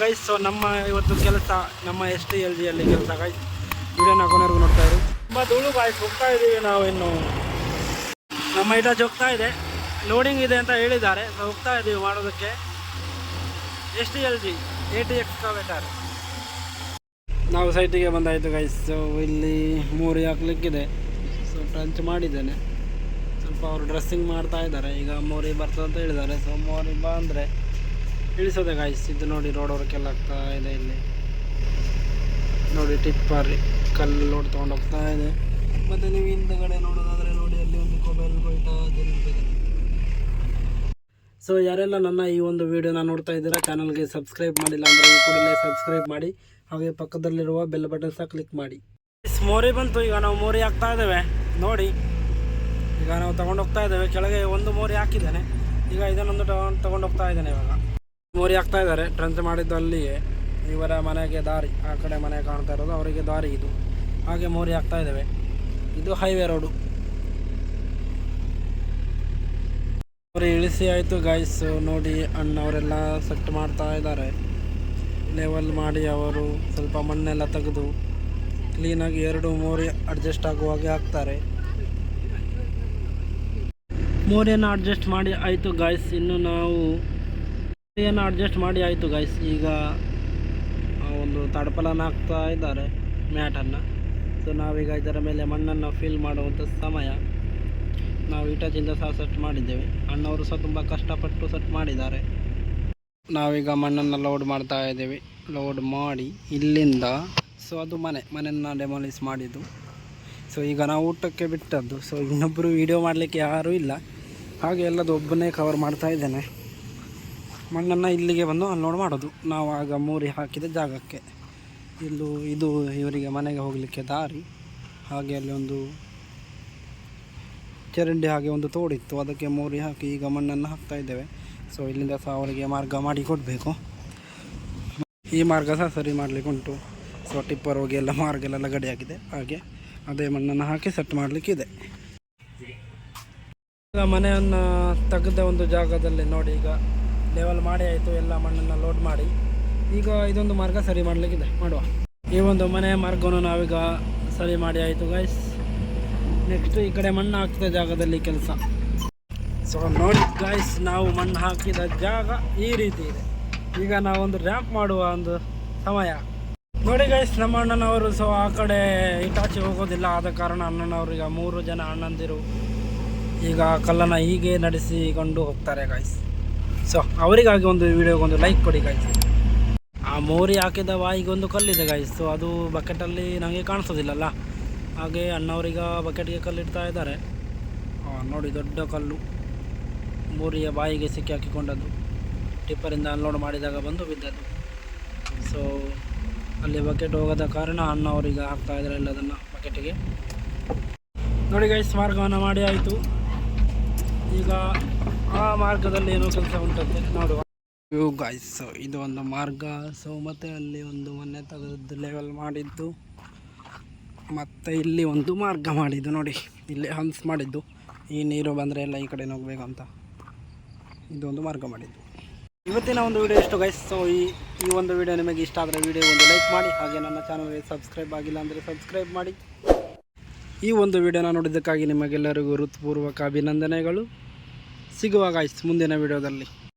Guys. So ನಮ್ಮ ಇವತ್ತು ಕೆಲಸ ನಮ್ಮ STLG ಅಲ್ಲಿ ಕೆಲಸ ಗೈಸ್. ವಿಡಿಯೋನ ಕೊನೆವರೆಗೂ ನೋಡ್ತಾ ಇರಿ. ತುಂಬ ಧೂಳು ಗಾಯ್ಸ್. ಹೋಗ್ತಾ ಇದ್ದೀವಿ ನಾವು. ಇನ್ನು ನಮ್ಮ ಇಟಾಚ್ ಹೋಗ್ತಾ ಇದೆ, ಲೋಡಿಂಗ್ ಇದೆ ಅಂತ ಹೇಳಿದ್ದಾರೆ. ಸೊ ಹೋಗ್ತಾ ಇದ್ದೀವಿ ಮಾಡೋದಕ್ಕೆ. STLG AT ಎಕ್ಸ್ಕವೇಟರ್. ನಾವು ಸೈಟಿಗೆ ಬಂದಾಯಿತು ಗೈಸ್. ಸೊ ಇಲ್ಲಿ ಮೋರಿ ಹಾಕ್ಲಿಕ್ಕಿದೆ. ಸೊ ಟ್ರಂಚ್ ಮಾಡಿದ್ದೇನೆ. ಸ್ವಲ್ಪ ಅವರು ಡ್ರೆಸ್ಸಿಂಗ್ ಮಾಡ್ತಾ ಇದ್ದಾರೆ. ಈಗ ಮೋರಿ ಬರ್ತದೆ ಅಂತ ಹೇಳಿದ್ದಾರೆ. ಸೊ ಮೋರಿ ಬಂದರೆ ಇಳಿಸೋದೆ ಗಾಯ್ಸ್. ಇದು ನೋಡಿ ರೋಡ್ ವರ್ಕೆಲ್ಲ ಆಗ್ತಾ ಇದೆ. ಇಲ್ಲಿ ನೋಡಿ ಟಿಪ್ಪರ್ ಕಲ್ಲು ಲೋಡ್ ತೊಗೊಂಡು ಹೋಗ್ತಾ ಇದೆ. ಮತ್ತು ನೀವು ಹಿಂದಗಡೆ ನೋಡೋದಾದರೆ ನೋಡಿ ಅಲ್ಲಿ ಒಂದು ಕೊಬೆಲ್ ಕೊಯ್ತಾ ನಿಂತಿದೆ. ಸೊ ಯಾರೆಲ್ಲ ನನ್ನ ಈ ಒಂದು ವಿಡಿಯೋನ ನೋಡ್ತಾ ಇದ್ದೀರಾ, ಚಾನಲ್ಗೆ ಸಬ್ಸ್ಕ್ರೈಬ್ ಮಾಡಿಲ್ಲ ಅಂದರೆ ಈ ಕೂಡಲೇ ಸಬ್ಸ್ಕ್ರೈಬ್ ಮಾಡಿ, ಹಾಗೆ ಪಕ್ಕದಲ್ಲಿರುವ ಬೆಲ್ ಬಟನ್ ಸಹ ಕ್ಲಿಕ್ ಮಾಡಿ. ಮೋರಿ ಬಂತು. ಈಗ ನಾವು ಮೋರಿ ಹಾಕ್ತಾ ಇದ್ದೇವೆ ನೋಡಿ. ಈಗ ನಾವು ತೊಗೊಂಡು ಹೋಗ್ತಾ ಇದ್ದೇವೆ. ಕೆಳಗೆ ಒಂದು ಮೋರಿ ಹಾಕಿದ್ದೇನೆ. ಈಗ ಇದನ್ನೊಂದು ತೊಗೊಂಡು ಹೋಗ್ತಾ ಇದ್ದೇನೆ. ಇವಾಗ ಮೋರಿ ಹಾಕ್ತಾ ಇದ್ದಾರೆ. ಟ್ರಂಚ್ ಮಾಡಿದ್ದು ಅಲ್ಲಿಯೇ ಇವರ ಮನೆಗೆ ದಾರಿ. ಆ ಕಡೆ ಮನೆ ಕಾಣ್ತಾ ಇರೋದು ಅವರಿಗೆ ದಾರಿ ಇದು. ಹಾಗೆ ಮೋರಿ ಹಾಕ್ತಾ ಇದ್ದೇವೆ. ಇದು ಹೈವೇ ರೋಡು. ಮೋರಿ ಇಳಿಸಿ ಆಯಿತು ಗಾಯ್ಸ್. ನೋಡಿ ಅಣ್ಣವರೆಲ್ಲ ಸೆಟ್ ಮಾಡ್ತಾ ಇದ್ದಾರೆ. ಲೆವೆಲ್ ಮಾಡಿ ಅವರು ಸ್ವಲ್ಪ ಮಣ್ಣೆಲ್ಲ ತೆಗೆದು ಕ್ಲೀನಾಗಿ ಎರಡು ಮೋರಿ ಅಡ್ಜಸ್ಟ್ ಆಗುವಾಗೆ ಹಾಕ್ತಾರೆ. ಮೋರಿಯನ್ನು ಅಡ್ಜಸ್ಟ್ ಮಾಡಿ ಆಯಿತು ಗಾಯ್ಸ್. ಇನ್ನು ನಾವು ಅಡ್ಜಸ್ಟ್ ಮಾಡಿ ಆಯಿತು ಗಾಯ್ಸ್. ಈಗ ಒಂದು ತಡಪಲನ್ನು ಹಾಕ್ತಾ ಇದ್ದಾರೆ, ಮ್ಯಾಟನ್ನು. ಸೊ ನಾವೀಗ ಇದರ ಮೇಲೆ ಮಣ್ಣನ್ನು ಫಿಲ್ ಮಾಡುವಂಥ ಸಮಯ. ನಾವು ಇಟಾಚಿಂದ ಸಹ ಸೆಟ್ ಮಾಡಿದ್ದೇವೆ. ಅಣ್ಣವರು ಸಹ ತುಂಬ ಕಷ್ಟಪಟ್ಟು ಸೆಟ್ ಮಾಡಿದ್ದಾರೆ. ನಾವೀಗ ಮಣ್ಣನ್ನು ಲೋಡ್ ಮಾಡ್ತಾ ಇದ್ದೇವೆ. ಲೋಡ್ ಮಾಡಿ ಇಲ್ಲಿಂದ ಸೊ ಅದು ಮನೆಯನ್ನು ಡೆಮಾಲಿಸ್ ಮಾಡಿದ್ದು. ಸೊ ಈಗ ನಾವು ಊಟಕ್ಕೆ ಬಿಟ್ಟದ್ದು. ಸೊ ಇನ್ನೊಬ್ಬರು ವೀಡಿಯೋ ಮಾಡಲಿಕ್ಕೆ ಯಾರೂ ಇಲ್ಲ, ಹಾಗೆ ಎಲ್ಲದು ಒಬ್ಬನೇ ಕವರ್ ಮಾಡ್ತಾ ಇದ್ದೇನೆ. ಮಣ್ಣನ್ನು ಇಲ್ಲಿಗೆ ಬಂದು ಅನ್ಲೋಡ್ ಮಾಡೋದು. ನಾವು ಆಗ ಮೋರಿ ಹಾಕಿದ ಜಾಗಕ್ಕೆ. ಇದು ಇವರಿಗೆ ಮನೆಗೆ ಹೋಗಲಿಕ್ಕೆ ದಾರಿ. ಹಾಗೆ ಅಲ್ಲಿ ಒಂದು ಚರಂಡಿ ಹಾಗೆ ಒಂದು ತೋಡಿತ್ತು, ಅದಕ್ಕೆ ಮೋರಿ ಹಾಕಿ ಈಗ ಮಣ್ಣನ್ನು ಹಾಕ್ತಾ ಇದ್ದೇವೆ. ಸೊ ಇಲ್ಲಿಂದ ಸಹ ಅವರಿಗೆ ಮಾರ್ಗ ಮಾಡಿ ಕೊಡಬೇಕು. ಈ ಮಾರ್ಗ ಸಹ ಸರಿ ಮಾಡಲಿಕ್ಕೆ ಉಂಟು. ಸೊ ಟಿಪ್ಪರ್ ಹೋಗಿ ಎಲ್ಲ ಮಾರ್ಗೆಲ್ಲ ಗಡಿಯಾಗಿದೆ. ಹಾಗೆ ಅದೇ ಮಣ್ಣನ್ನು ಹಾಕಿ ಸೆಟ್ ಮಾಡಲಿಕ್ಕಿದೆ. ಈಗ ಮನೆಯನ್ನು ತೆಗೆದ ಒಂದು ಜಾಗದಲ್ಲಿ ನೋಡಿ, ಈಗ ಲೆವೆಲ್ ಮಾಡಿ ಆಯಿತು. ಎಲ್ಲ ಮಣ್ಣನ್ನು ಲೋಡ್ ಮಾಡಿ ಈಗ ಇದೊಂದು ಮಾರ್ಗ ಸರಿ ಮಾಡಲಿಕ್ಕಿದೆ. ಮಾಡುವ ಈ ಒಂದು ಮನೆ ಮಾರ್ಗವನ್ನು ನಾವೀಗ ಸರಿ ಮಾಡಿ ಆಯಿತು ಗೈಸ್. ನೆಕ್ಸ್ಟ್ ಈ ಕಡೆ ಮಣ್ಣು ಹಾಕಿದ ಜಾಗದಲ್ಲಿ ಕೆಲಸ. ಸೊ ನೋಡಿ ಗೈಸ್, ನಾವು ಮಣ್ಣು ಹಾಕಿದ ಜಾಗ ಈ ರೀತಿ ಇದೆ. ಈಗ ನಾವೊಂದು ರ್ಯಾಂಪ್ ಮಾಡುವ ಒಂದು ಸಮಯ. ನೋಡಿ ಗೈಸ್, ನಮ್ಮ ಅಣ್ಣನವರು ಸೊ ಆ ಕಡೆ ಇಟಾಚಿ ಹೋಗೋದಿಲ್ಲ. ಆದ ಕಾರಣ ಅಣ್ಣನವರು ಈಗ 3 ಜನ ಅಣ್ಣಂದಿರು ಈಗ ಕಲ್ಲನ್ನು ಹೀಗೆ ನಡೆಸಿಕೊಂಡು ಹೋಗ್ತಾರೆ ಗೈಸ್. ಸೊ ಅವರಿಗಾಗಿ ಒಂದು ವಿಡಿಯೋಗೊಂದು ಲೈಕ್ ಕೊಡಿ ಗೈಸ್. ಆ ಮೋರಿ ಹಾಕಿದ ಬಾಯಿಗೆ ಒಂದು ಕಲ್ಲಿದೆ ಗೈಸ್. ಸೊ ಅದು ಬಕೆಟಲ್ಲಿ ನನಗೆ ಕಾಣಿಸೋದಿಲ್ಲಲ್ಲ, ಹಾಗೆ ಅಣ್ಣವರೀಗ ಬಕೆಟ್ಗೆ ಕಲ್ಲಿಡ್ತಾ ಇದ್ದಾರೆ. ನೋಡಿ ದೊಡ್ಡ ಕಲ್ಲು ಮೋರಿಯ ಬಾಯಿಗೆ ಸಿಕ್ಕಿ ಹಾಕಿಕೊಂಡದ್ದು. ಟಿಪ್ಪರಿಂದ ಅನ್ಲೋಡ್ ಮಾಡಿದಾಗ ಬಂದು ಬಿದ್ದದ್ದು. ಸೊ ಅಲ್ಲಿ ಬಕೆಟ್ ಹೋಗೋದ ಕಾರಣ ಅಣ್ಣವರೀಗ ಹಾಕ್ತಾ ಇದ್ದಾರೆ ಎಲ್ಲದನ್ನು ಬಕೆಟಿಗೆ. ನೋಡಿ ಗೈಸ್, ಮಾರ್ಗವನ್ನು ಮಾಡಿ ಆಯಿತು. ಈಗ ಆ ಮಾರ್ಗದಲ್ಲಿ ಏನೋ ಕೆಲಸ ಉಂಟಂತೆ ನೋಡುವ. ಇವು ಗಾಯ್ಸ್, ಇದು ಒಂದು ಮಾರ್ಗ. ಸೊ ಮತ್ತು ಅಲ್ಲಿ ಒಂದು ಮನೆ ತೆಗೆದು ಲೆವೆಲ್ ಮಾಡಿದ್ದು, ಮತ್ತು ಇಲ್ಲಿ ಒಂದು ಮಾರ್ಗ ಮಾಡಿದ್ದು ನೋಡಿ. ಇಲ್ಲಿ ಹಂಪ್ಸ್ ಮಾಡಿದ್ದು, ಈ ನೀರು ಬಂದರೆ ಎಲ್ಲ ಈ ಕಡೆ ಹೋಗ್ಬೇಕಂತ ಇದೊಂದು ಮಾರ್ಗ ಮಾಡಿದ್ದು. ಇವತ್ತಿನ ಒಂದು ವಿಡಿಯೋ ಎಷ್ಟು ಗೈಸ್. ಸೊ ಈ ಒಂದು ವಿಡಿಯೋ ನಿಮಗೆ ಇಷ್ಟ ಆದರೆ ವಿಡಿಯೋ ಒಂದು ಲೈಕ್ ಮಾಡಿ, ಹಾಗೆ ನನ್ನ ಚಾನಲ್ಗೆ ಸಬ್ಸ್ಕ್ರೈಬ್ ಆಗಿಲ್ಲ ಅಂದರೆ ಸಬ್ಸ್ಕ್ರೈಬ್ ಮಾಡಿ. ಈ ಒಂದು ವಿಡಿಯೋನ ನೋಡಿದ್ದಕ್ಕಾಗಿ ನಿಮಗೆಲ್ಲರಿಗೂ ಹೃತ್ಪೂರ್ವಕ ಅಭಿನಂದನೆಗಳು. ಸಿಗುವ ಗಾಯ್ಸ್ ಮುಂದಿನ ವಿಡಿಯೋದಲ್ಲಿ.